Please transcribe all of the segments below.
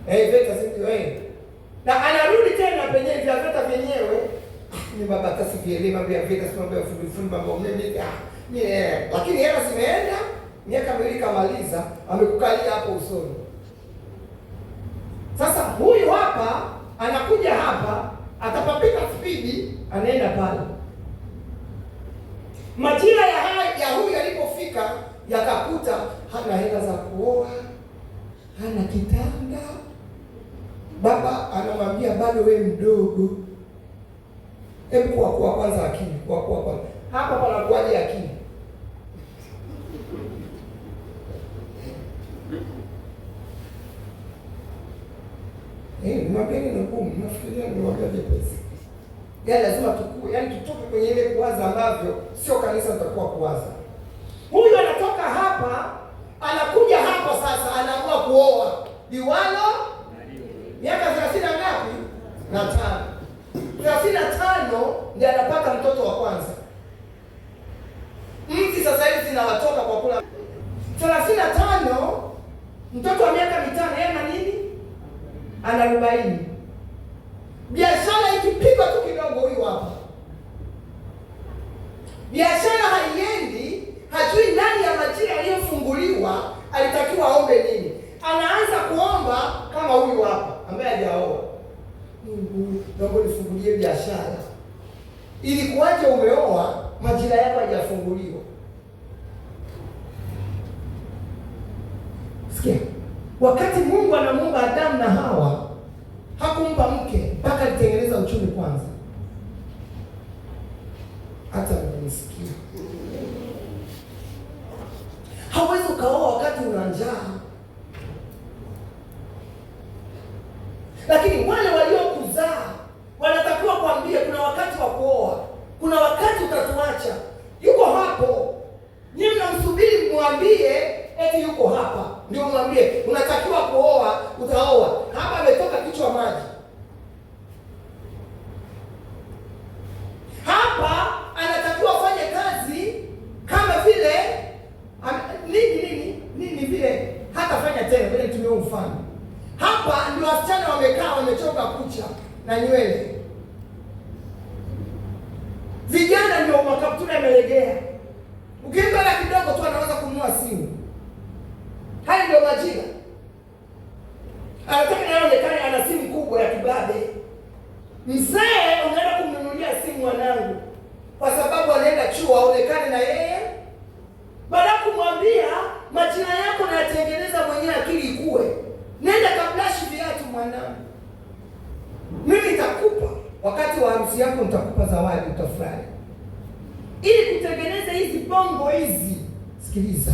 VETA si ndio? Na anarudi tena penyewe vya VETA vyenyewe. Ni baba tasifieli mambo ya VETA, si mambo ya fundi mambo umeme. Lakini hela zimeenda, miaka miwili kamaliza, amekukalia hapo usoni. Sasa huyu hapa anakuja hapa, atapapika spidi, anaenda pale. Majira ya huyu alipofika yakakuta hana hela za kuoa, hana kitanda. Baba anamwambia bado wewe mdogo. Hebu kwa kwanza akili, kwa kwanza. Hapa panakuaje akili? Mwambeni na ngumu, nafikiria niwaambia jepesi. Yaani lazima tukue, yaani tutoke kwenye ile kuwaza ambavyo sio kanisa tutakuwa kuwaza. Huyu anatoka hapa, anakuja hapa sasa anaamua kuoa. Liwalo miaka 30 ngapi? Na 5. 35 ndiye anapata mtoto wa kwanza. Mti sasa hivi zinawatoka kwa kula. 35 mtoto wa miaka 5 yeye ana nini? Ana 40. Biashara ikipigwa tu kidogo huyu hapa. Biashara haiendi, hajui ndani ya majira aliyofunguliwa alitakiwa aombe nini. Anaanza kuomba kama huyu hapa ambaye hajaoa. Mungu, naomba nifungulie biashara. Ili kuaje umeoa, majira yako hajafunguliwa. Sikia. Wakati Mungu anamuumba Adamu na Hawa, hakumpa mke mpaka alitengeneza uchumi kwanza. Hata mnisikia. Hauwezi ukaoa wakati una njaa. Lakini wale waliokuzaa wanatakiwa kuambia kuna wakati wa kuoa. Kuna wakati utatuacha. Yuko hapo. Nyinyi mnamsubiri mwambie eti yuko hapa. Ndio mwambie unatakiwa kuoa, utaoa. Hapa ametoka kichwa maji. Hapa anatakiwa afanye kazi kama vile nini vile hatafanya tena, vile nitumie mfano. Hapa ndio wasichana wamekaa wamechoka kucha na nywele. Vijana ndio makaptula yamelegea. Ukienda na kidogo tu anaweza kununua simu. Haya ndio majira. Anataka naonekane ana simu kubwa ya kibabe. Mzee unaenda kumnunulia simu mwanangu kwa sababu anaenda chuo aonekane na yeye. Baada ya kumwambia majira yako na yatengeneza mwenyewe akili ikue. Nenda kablashi viatu mwanangu. Mimi nitakupa wakati wa harusi yako, nitakupa zawadi, utafurahi. Ili kutengeneza hizi bongo hizi. Sikiliza.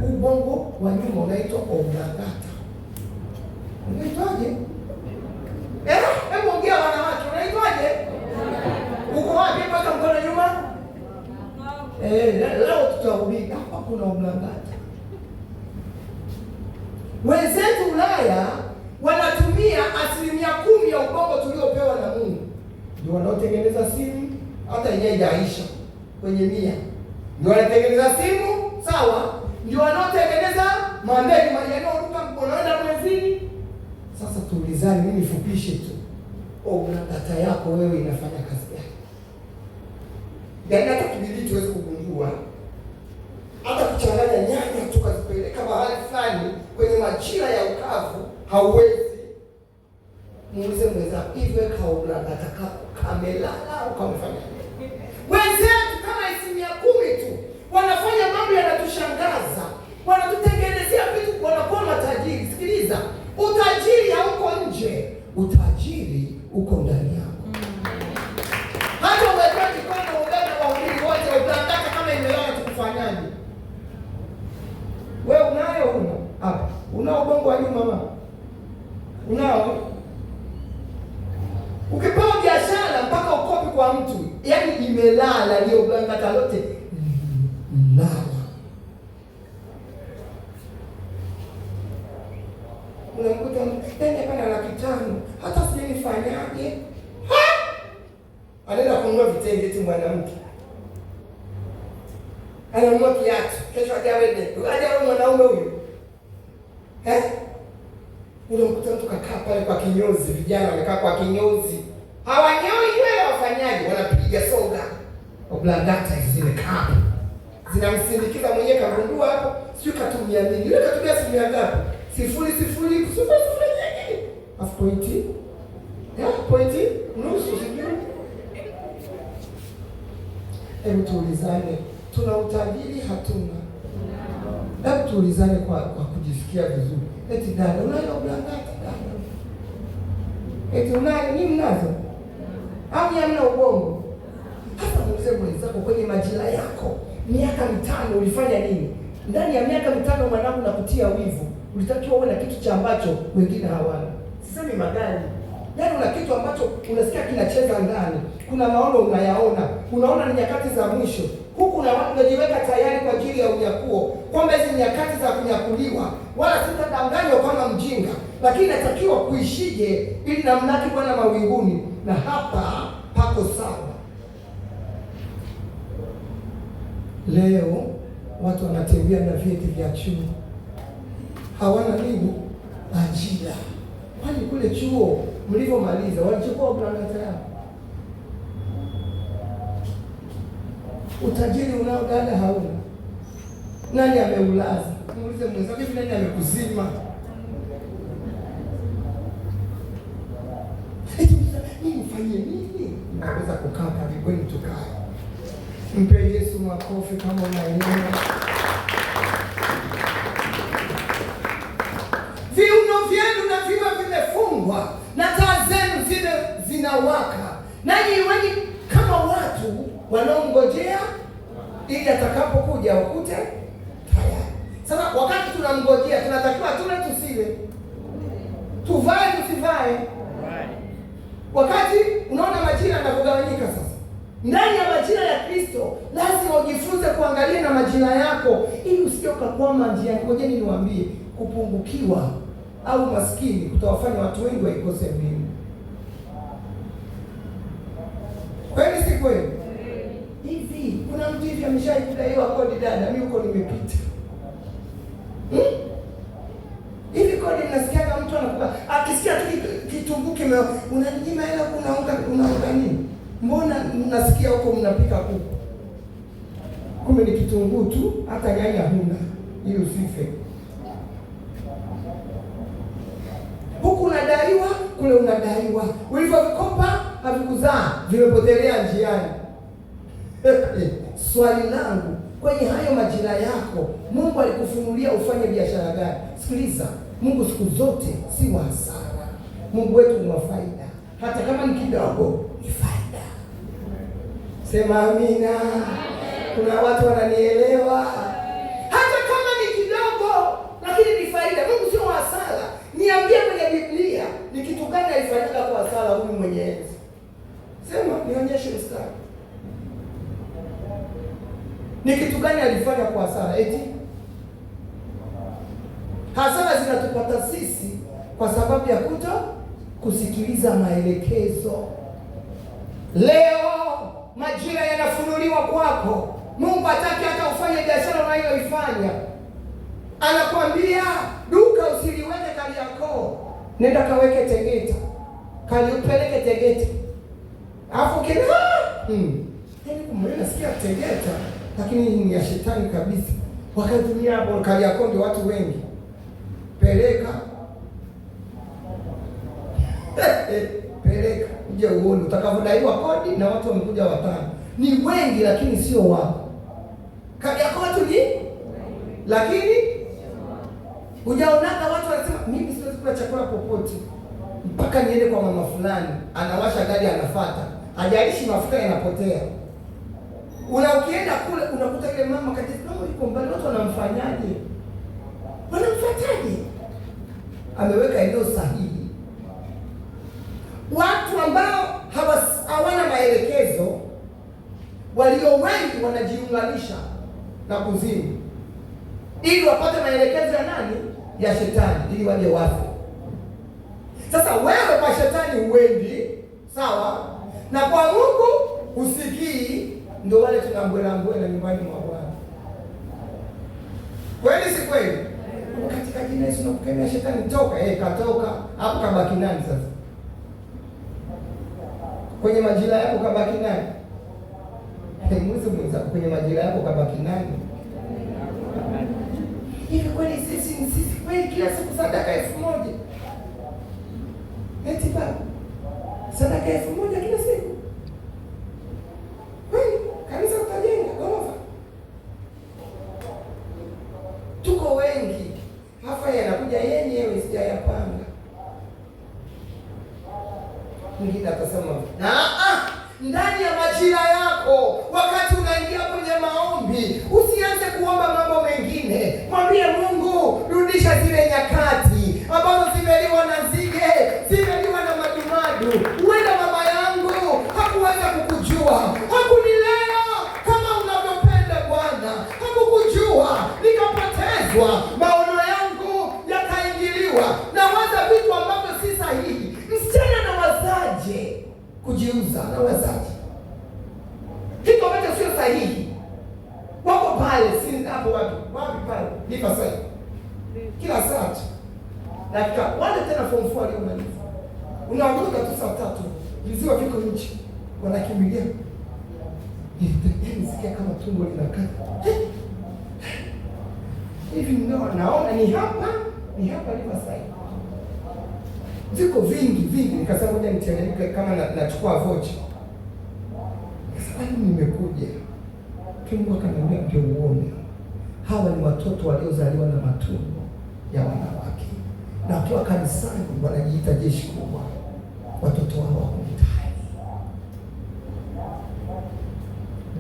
Ubongo wa nyuma unaitwa oblongata. Unaitwaje? Hebu ongea wanawake, unaitwaje? Uko wapi mpaka mkono nyuma? Leo tutarudi hapa kuna oblongata. Wenzetu Ulaya wanatumia 10% ya ubongo tuliopewa na Mungu. Ndio wanaotengeneza simu, hata yenyewe haijaisha kwenye 100. Ndio wanatengeneza simu, sawa? Ndio wanaotengeneza mandege yanayoruka unaenda mwezini. Sasa tuulizane, mimi nifupishe tu. Oblongata yako wewe inafanya kazi gani? Yaani hata kibidi tuweze kugundua. Hata kuchanganya nyanya tukazipeleka mahali fulani kwenye majira ya ukavu hauwezi. Muulize mwenzako, hivi weka oblongata kamelala au kamefanya nini? Wenzetu kama 10% tu wanafanya mambo yanatushangaza. Wanatutengenezea vitu, wanakuwa matajiri. Sikiliza, utajiri hauko nje, utajiri uko ndani yako. Hata umetoa kikono ugana wa mwili wote oblongata kama imelala tukufanyaje? Wewe unayo una? Hapa. Una ubongo wa nyuma mama? Unao? Ukipewa biashara mpaka ukopi kwa mtu, yaani imelala ndio oblongata lote. Lala. Unamkuta tena pana 500, hata sijui nifanyaje. Anaenda kununua vitenge tu mwanamke. Ananunua kiatu, kesho aje awe mwanaume huyo. Unamkuta mtu kakaa pale kwa kinyozi, vijana wamekaa kwa kinyozi. Hawanyoi nywele, wafanyaji wanapiga soga. Oblangata zimekaa. Zinamsindikiza mwenyewe, kagundua hapo, sio katumia nini. Yule katumia asilimia ngapi? 0.0 nyingi. Half point. Ya, point nusu sijui. Hebu tuulizane, tuna utajiri hatuna? Hebu tuulizane kwa kujisikia vizuri. Eti dada, unayo Oblangata dada? Eti unayo, ni mnazo? Au hamna ubongo? Hata muulize mwenzako kwenye majira yako, miaka 5 ulifanya nini? Ndani ya miaka 5 mwanangu, nakutia wivu. Ulitakiwa uwe na kitu cha ambacho wengine hawana. Sisemi magari. Yaani una kitu ambacho unasikia kinacheza ndani. Kuna maono unayaona. Unaona ni nyakati za mwisho. Huku na watu wajiweka tayari kwa ajili ya unyakuo. Kwamba hizi nyakati za kunyakuliwa, wala sitadanganywa kama mjinga, lakini natakiwa kuishije ili namlaki Bwana mawinguni, na hapa pako sawa. Leo watu wanatembea na vyeti vya chuo, hawana nini? Ajira. Kwani kule chuo mlivyomaliza walichukua Oblangata yao? Utajiri unao dada, hauna? Nani ameulaza? Muulize mwenzako, hivi nani amekuzima? Hii mfanye nini? Naweza kukaa karibuni tukae. Mpe Yesu makofi kama unaelewa. Viuno vyenu na viwe vimefungwa na taa zenu zile zinawaka. Nanyi iweni kama watu wanaongojea ili atakapokuja wakute tayari. Sasa wakati tunamngojea, tunatakiwa tule tusile, tuvae tusivae. Wakati unaona majira yanapogawanyika sasa, ndani ya majira ya Kristo lazima ujifunze kuangalia na majira yako ili usije ukakwama njiani. Ngojeni niwaambie, kupungukiwa au maskini kutawafanya watu wengi waikose mbingu. Kweli si kweli? Hivi kuna mtu hivi ameshaikudaiwa kodi dada? Mimi huko nimepita. Hivi kodi nasikia kama mtu anakuwa akisikia tu kitunguu unaninyima hela, unaunga nini? Mbona nasikia huko mnapika kuku? Kumbe ni kitunguu tu, hata nyanya huna ili usife. Huku unadaiwa, kule unadaiwa. Ulivyovikopa havikuzaa, vimepotelea njiani. Swali langu, kwenye hayo majira yako, Mungu alikufunulia ufanye biashara gani? Sikiliza, Mungu siku zote si wa hasara. Mungu wetu ni wa faida. Hata kama ni kidogo, ni faida. Sema amina. Kuna watu wananielewa. Hata kama ni kidogo, lakini ni faida. Mungu sio wa hasara. Niambie kwenye Biblia, ni kitu gani alifanyika kwa hasara huyu mwenye enzi? Sema, nionyeshe mstari. Ni kitu gani alifanya kwa hasara? Eti hasara zinatupata sisi kwa sababu ya kuto kusikiliza maelekezo. Leo majira yanafunuliwa kwako. Mungu hataki hata ufanye biashara unayoifanya. Anakuambia duka usiliweke Kariakoo, nenda kaweke Tegeta, kaliupeleke Tegeta. Alafu kile nasikia Tegeta, lakini ni ya shetani kabisa. Wakatumia hapo Kariakoo, ndio watu wengi. Peleka peleka uje uone utakavodaiwa kodi, na watu wamekuja 5. Ni wengi lakini sio wao. Kariakoo watu ni lakini hujaonaka watu wanasema mimi siwezi kula chakula popote mpaka niende kwa mama fulani, anawasha gari anafuata, hajalishi mafuta yanapotea. Ukienda kule unakuta ile mama katika kama yuko mbali, watu wanamfanyaje? Wanamfuataje? Ameweka eneo sahihi. Watu ambao hawana maelekezo, walio wengi wanajiunganisha na kuzimu ili wapate maelekezo ya nani? Ya shetani, ili waje wafe. Sasa wewe kwa shetani huendi, sawa? Na kwa Mungu usikii, ndio wale tunambwela nyumbani mwa Bwana. Kweli si kweli? katika jina Yesu nakukemea shetani, toka. Katoka. Hapo kabaki nani sasa? Kwenye majira yako kabaki nani? Mweza kwenye majira yako kabaki nani? Hivi kweli sisi kweli kila siku sadaka 1000? Eti baba, sadaka 1000 kila siku? Kweli kanisa utajenga ghorofa? Tuko wengi. Hafa yanakuja yenyewe sijayapanga. Mwingine atasema ndani ya majira yako, wakati unaingia kwenye maombi, usianze kuomba mambo mengine. Mwambie Mungu, rudisha zile nyakati ambazo zimeliwa na nzige, zimeliwa na madumadu. Huenda mama yangu hakuweza kukujua, hakunilea kama unavyopenda Bwana, hakukujua, nikapotezwa, maono yangu yakaingiliwa na waza vitu ambavyo si sahihi. Msichana anawazaje kujiuza? Anawazaje kitu ambacho sio sahihi? Wako pale, si hapo wapi pale, nipa sasa kila saa dakika wale tena form 4 waliomaliza, unaondoka tu saa 3, viziwa viko nje, wanakimbilia. Nisikia kama tumbo linakata hivi, naona ni hapa nipa sasa. Viko vingi. Nikasema ngoja niteremke kama nachukua vocha. Sasa nimekuja. Mungu akaniambia ndio uone. Hawa ni watoto waliozaliwa na matumbo ya wanawake. Na wakiwa kanisani wanajiita jeshi kubwa. Watoto wao wako mtaani.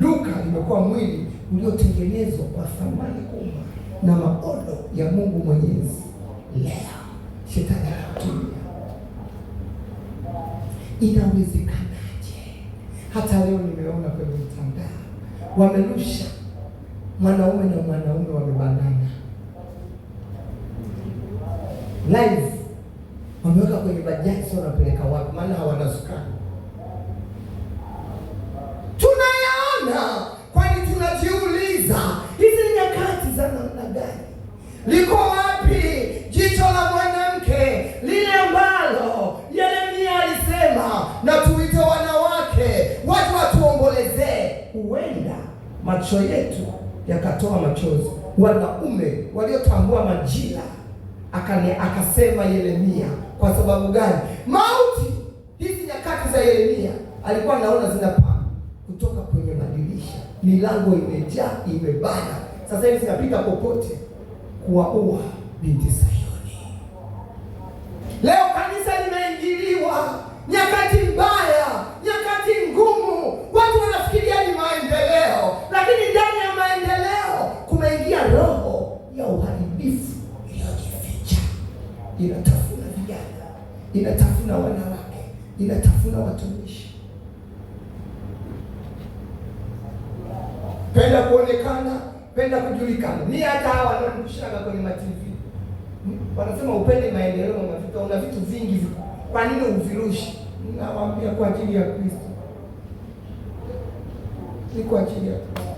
Duka limekuwa mwili uliotengenezwa kwa thamani kubwa na maono ya Mungu Mwenyezi. Leo shetani anatumia. Inawezekanaje? Hata leo nimeona kwenye mtandao wamerusha mwanaume na mwanaume wamebanana live, wameweka kwenye bajaji. Sio wanapeleka wapi? Maana hawana sukari. Tunayaona, kwani tunajiuliza hizi nyakati za namna gani? Liko wapi jicho la mwanamke lile ambalo Yeremia alisema na tuite wanawake watu watuombolezee? Huenda macho yetu yakatoa machozi. Wanaume waliotambua majira, akasema Yeremia. Kwa sababu gani? Mauti hizi nyakati za Yeremia alikuwa anaona zinapaa kutoka kwenye madirisha, milango imejaa, imebana. Sasa hivi zinapita popote kuwaua binti Sayuni. Leo kanisa limeingiliwa, nyakati mbaya, nyakati ngumu. Watu wanafikiria ni maendeleo, lakini ndani ya maendeleo kumeingia roho ya uharibifu iliyojificha. Inatafuna vijana, inatafuna wanawake, inatafuna watumishi. Penda kuonekana, penda kujulikana. Ni hata hawa wanaoshaka kwenye TV. Wanasema upende maendeleo na mafuta, una vitu vingi. Kwa nini uvirushi? Nawaambia kwa ajili ya Kristo. Ni kwa ajili ya Kristo.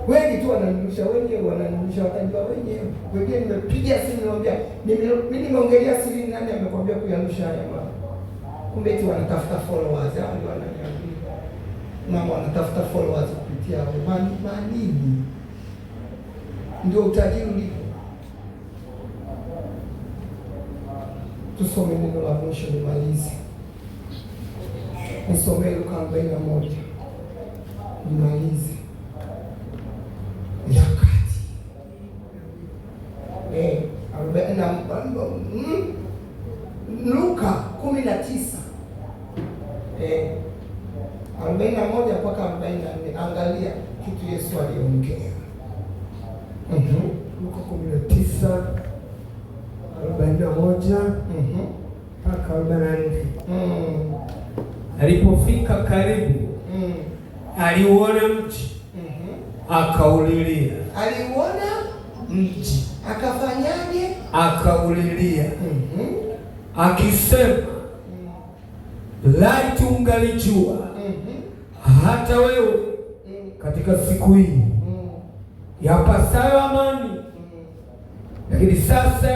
Wengi tu wananirusha wenyewe, watajua wenyewe. Wengine nimepigia simu niwaambia, mimi nimeongelea siri, nani amekwambia kuyarusha haya mambo? Kumbe tu wanatafuta followers, hao ndio wananiambia. Mama wanatafuta followers kupitia manini. Ndio utajiri ulipo. Tusome neno la mwisho nimalize. Nisome Luka 41. Nimalize. Yakati. 40 Luka 19. 41 mpaka 44. Angalia kitu Yesu aliongea. Luka 19 41 mpaka 44. Alipofika karibu, aliuona mji, akaulilia. Aliuona mji, akafanyaje? Akaulilia, akisema, laiti ungalijua hata wewe katika siku hii yapasayo amani lakini sasa